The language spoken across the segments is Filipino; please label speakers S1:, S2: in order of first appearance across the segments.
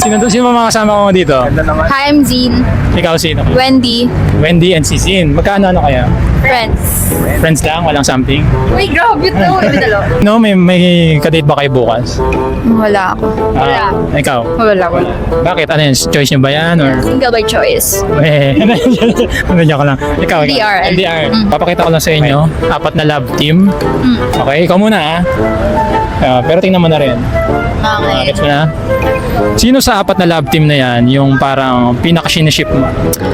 S1: Sino ba mga kasama ko dito?
S2: Hi, I'm Zine.
S1: Ikaw sino?
S2: Wendy.
S1: Wendy and si Zin. Magkano kaya?
S2: Friends.
S1: Friends lang? Walang something?
S2: Uy, grabe ito.
S1: No, may kadate ba kayo bukas?
S2: Wala ako.
S1: Ah, ikaw?
S2: Wala.
S1: Bakit? Ano yun? Choice nyo ba yan? Or...
S2: Single by choice.
S1: Eh, nandiyan ko lang. Ikaw.
S2: LDR.
S1: LDR.
S2: Mm.
S1: Papakita ko lang sa inyo. 4 na love team. Okay, ikaw muna ah. Pero tingnan mo na rin.
S2: Okay.
S1: Gets mo na? Sino sa 4 na love team na yan yung parang pinaka-shiniship mo?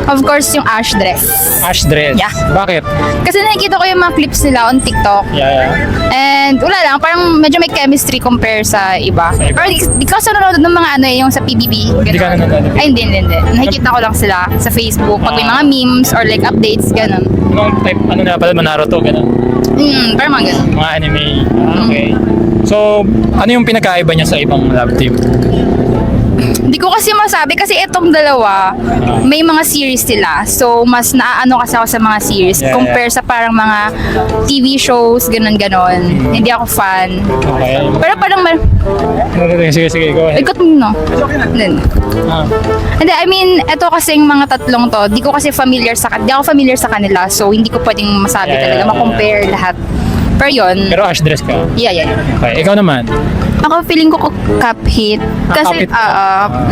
S2: Of course, yung Ash dress.
S1: Ash dress?
S2: Yeah.
S1: Bakit?
S2: Kasi nakikita ko yung mga clips nila on TikTok.
S1: Yeah.
S2: And wala lang, parang medyo may chemistry compare sa iba.
S1: Sa iba.
S2: Or di ko sa nanonood ng mga ano yung sa PBB.
S1: Hindi ka nanonood?
S2: Ay, hindi. Nakikita ko lang sila sa Facebook. Pag may mga memes or like updates, ganun.
S1: Anong type, ano na pala, Naruto, gano'n?
S2: Parang mga ganun.
S1: Mga anime. Okay. So, ano yung pinagkaiba niya sa ibang love team?
S2: Hindi ko kasi masabi kasi itong dalawa may mga series sila. So mas naaano kasi ako sa mga series
S1: Yeah,
S2: compare sa parang mga TV shows ganon. Hindi ako fan.
S1: Okay.
S2: Pero parang
S1: Sige, go ahead.
S2: ikot mo no. Then,
S1: Ah,
S2: hindi, I mean, ito kasing mga tatlong to, di ako familiar sa kanila. So hindi ko pwedeng masabi
S1: Yeah,
S2: talaga, ma-compare lahat. Pero yun,
S1: pero Ash dress ka?
S2: yeah.
S1: Okay, ikaw naman?
S3: Ako feeling ko Cuphead. Kasi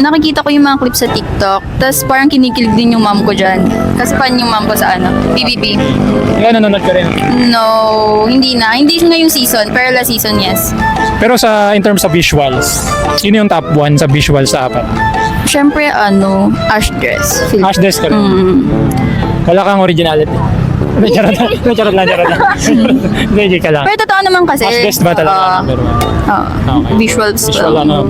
S3: nakikita ko yung mga clips sa TikTok. Tapos parang kinikilig din yung mom ko dyan. Kasi fan yung mom ko sa PBB.
S1: Ikaw nanonood ka rin?
S3: No, hindi na. Hindi ngayong season. Pero last season, yes.
S1: Pero in terms of visuals, sino yung top 1 sa visuals sa 4?
S3: Siyempre, Ash dress.
S1: Ash dress ka rin? Wala kang originality? Charot lang. Hindi ka lang.
S3: Pero totoo naman kasi.
S1: Ash dress ba talaga? Number 1?
S3: Visuals.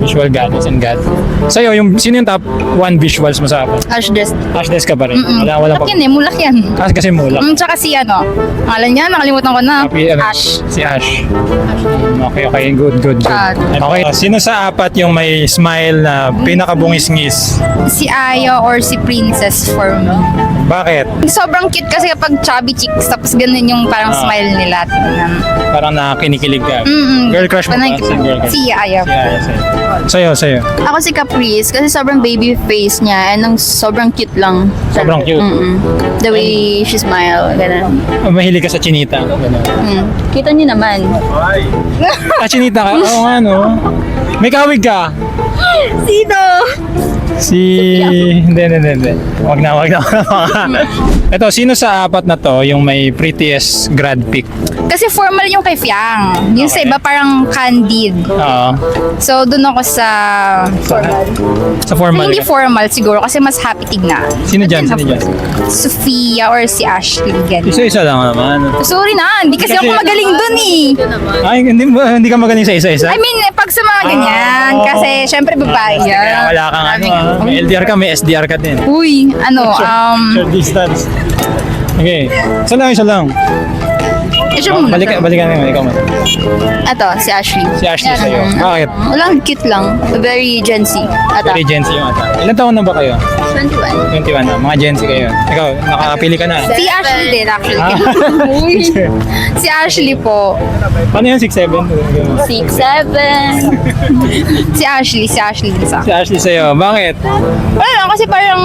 S1: Visual goddess and god. Sa'yo, sino yung top 1 visuals mo sa 4?
S3: Ash dress.
S1: Ash dress ka pa rin? Wala pa.
S2: mulak yan mulak yan.
S1: Kasi mulak.
S2: Tsaka si ngalan niya, nakalimutan ko na. Ash.
S1: Si Ash. Okay. Good.
S2: Chad.
S1: Okay. Sino sa 4 yung may smile na pinakabungis-ngis?
S2: Si Aya or si Princess for me.
S1: Bakit?
S2: Sobrang cute kasi kapag chubby chicks tapos ganun yung parang smile nila. Tingnan.
S1: Parang nakinikilig ka. Girl crush mo ba? Girl crush.
S2: Si Aya.
S1: Sa'yo.
S3: Ako si Caprice kasi sobrang baby face niya and sobrang cute lang.
S1: Sobrang cute.
S3: The way she smile, ganun.
S1: Mahilig ka sa chinita.
S3: Kita niyo naman.
S1: Chinita ka? Oo nga, no? May kawig ka?
S3: Sino?
S1: Hindi. Wag na. Ito, sino sa 4 na to yung may prettiest grad pic?
S2: Kasi formal yung kay Fiang. Yung sa iba parang candid.
S1: Oo.
S2: So doon ako sa
S1: Sa formal.
S2: hindi formal siguro kasi mas happy tignan.
S1: Sino dyan?
S2: Sophia or si Ashley. Ganun.
S1: Isa-isa lang naman.
S2: Sorry na, hindi kasi ako magaling dun eh.
S1: Ay, hindi ka magaling sa isa-isa?
S2: I mean, pag sa mga ganyan, kasi syempre babae
S1: Kaya
S2: yan.
S1: wala kang may LDR ka, may SDR ka din.
S2: Uy,
S1: Short distance. Okay. Isa lang. Balikan naman, ikaw man.
S3: Ito, si Ashley.
S1: Si Ashley sa'yo. Bakit?
S3: Walang cute lang. Very Gen Z.
S1: Very Gen Z yung ata. Ilan taon na ba kayo?
S3: 21.
S1: 21 na. Mga Gen Z kayo. Ikaw, nakakapili ka na.
S2: Si Ashley din actually.
S1: Ah.
S2: Uy, si Ashley po.
S1: Paano yan? 6'7"?
S3: 6'7".
S2: Si Ashley din sa
S1: Si Ashley sa'yo. Bakit?
S2: Wala lang kasi parang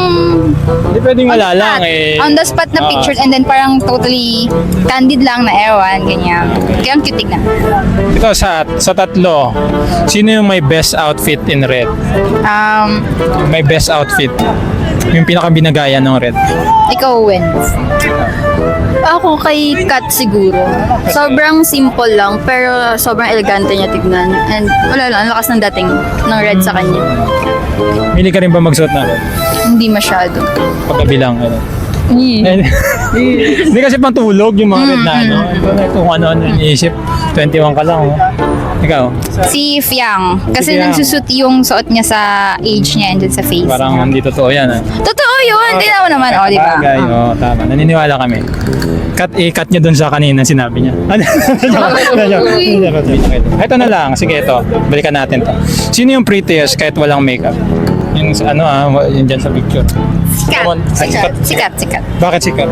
S1: Hindi pwedeng wala lang eh.
S2: on the spot na picture and then parang totally candid lang na ewan, ganyan. Kaya ang cute tignan.
S1: Ito, sa tatlo, sino yung may best outfit in red? May best outfit. Yung pinakabinagaya ng red.
S2: Ikaw wins.
S3: Ako kay Kat siguro. Sobrang simple lang, pero sobrang elegante niya tignan. And wala lang, ang lakas ng dating ng red sa kanya.
S1: Mili ka rin ba magsuot na red?
S3: Hindi masyado.
S1: Pagkabilang. Hindi kasi pantulog yung mga red na ano. Kung ano iniisip. 21 ka lang. Ikaw?
S2: Si Fiang. Kasi
S1: Fiang.
S2: nagsusut yung suot niya sa age niya and dun sa face.
S1: Parang hindi totoo yan.
S2: Totoo yun. Tingnan mo naman. O, di ba?
S1: Bagay, tama. Naniniwala kami. Cut niya dun sa kanina sinabi niya. Ito na lang. Sige, ito. Balikan natin to. Sino yung prettiest kahit walang makeup? Yung yun dyan sa picture. Come on.
S2: Sikat.
S1: Bakit sikat?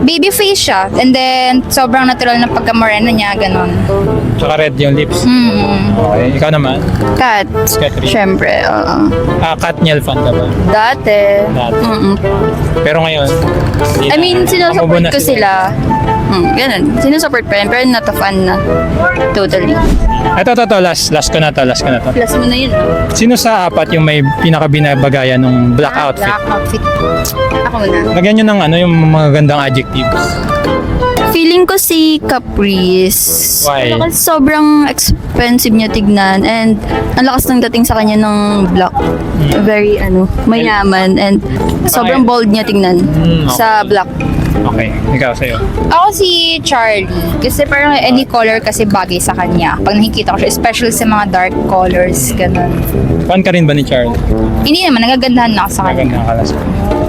S2: Baby face siya. And then, sobrang natural na pagka-morena niya. Ganon.
S1: Tsaka red yung lips.
S2: Mm.
S1: Okay, ikaw naman?
S3: Cat.
S1: Catherine.
S3: Siyempre, oo.
S1: Katniel fan ka ba?
S3: Dati.
S1: Dati.
S3: Mm-mm.
S1: Pero ngayon? hindi
S3: I
S1: na.
S3: mean,
S1: Kamubo
S3: sinusupport
S1: na
S3: ko sila. Ganun. Sinusupport pa rin, pero not a fan na. Totally.
S1: Ito, last ko na to.
S3: Plus mo na yun.
S1: Sino sa apat yung may pinakabinabagayan ng black outfit?
S2: Black outfit.
S3: Ako muna.
S1: Lagyan nyo ng yung mga gandang adjectives.
S3: Feeling ko si Caprice.
S1: Why?
S3: Kasi sobrang expensive niya tignan and ang lakas ng dating sa kanya ng black. Very mayaman and sobrang bold niya tignan sa black.
S1: Okay, ikaw sa'yo.
S2: Ako si Charlie. Kasi parang any color kasi bagay sa kanya. Pag nakikita ko siya, especially sa mga dark colors, ganun.
S1: Fan ka rin ba ni Charlie?
S2: Hindi naman, nagagandahan na ako sa kanya.
S1: Magandang kalas.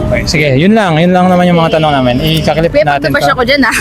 S1: Okay, sige, yun lang naman yung mga tanong namin. Ikaklip
S2: Kuya,
S1: natin
S2: pagdabash
S1: to.
S2: ako dyan ah.